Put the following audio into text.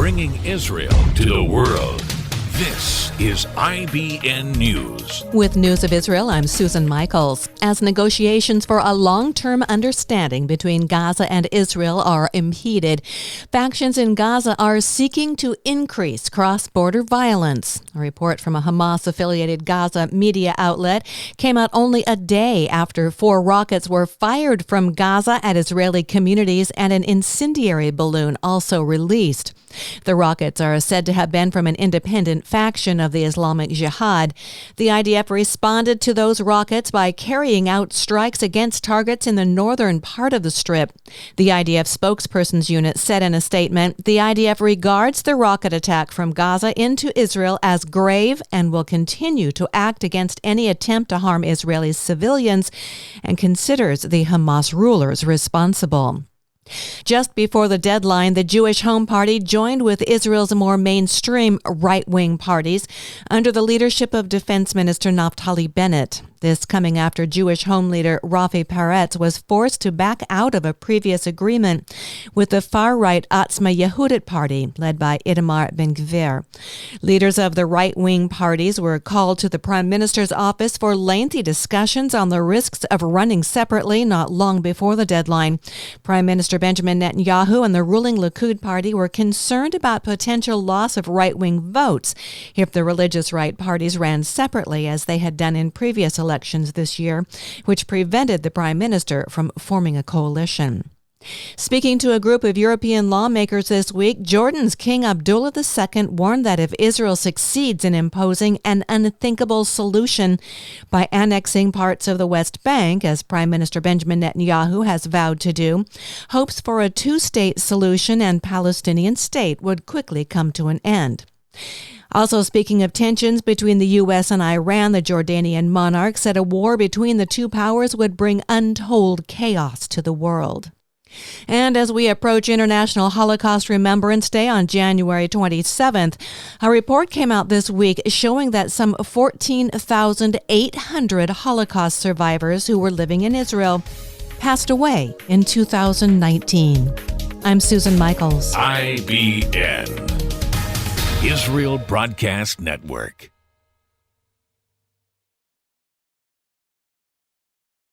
bringing Israel to the world. This is IBN News. With News of Israel, I'm Susan Michaels. As negotiations for a long-term understanding between Gaza and Israel are impeded, factions in Gaza are seeking to increase cross-border violence. A report from a Hamas-affiliated Gaza media outlet came out only a day after 4 rockets were fired from Gaza at Israeli communities and an incendiary balloon also released. The rockets are said to have been from an independent faction of the Islamic Jihad. The IDF responded to those rockets by carrying out strikes against targets in the northern part of the Strip. The IDF spokesperson's unit said in a statement, "The IDF regards the rocket attack from Gaza into Israel as grave and will continue to act against any attempt to harm Israeli civilians and considers the Hamas rulers responsible." Just before the deadline, the Jewish Home Party joined with Israel's more mainstream right-wing parties under the leadership of Defense Minister Naftali Bennett. This coming after Jewish Home leader Rafi Peretz was forced to back out of a previous agreement with the far-right Atzma Yehudit party, led by Itamar Ben-Gvir. Leaders of the right-wing parties were called to the Prime Minister's office for lengthy discussions on the risks of running separately not long before the deadline. Prime Minister Benjamin Netanyahu and the ruling Likud party were concerned about potential loss of right-wing votes if the religious right parties ran separately, as they had done in previous elections this year, which prevented the Prime Minister from forming a coalition. Speaking to a group of European lawmakers this week, Jordan's King Abdullah II warned that if Israel succeeds in imposing an unthinkable solution by annexing parts of the West Bank, as Prime Minister Benjamin Netanyahu has vowed to do, hopes for a 2-state solution and Palestinian state would quickly come to an end. Also speaking of tensions between the U.S. and Iran, the Jordanian monarch said a war between the two powers would bring untold chaos to the world. And as we approach International Holocaust Remembrance Day on January 27th, a report came out this week showing that some 14,800 Holocaust survivors who were living in Israel passed away in 2019. I'm Susan Michaels. IBN. Israel Broadcast Network.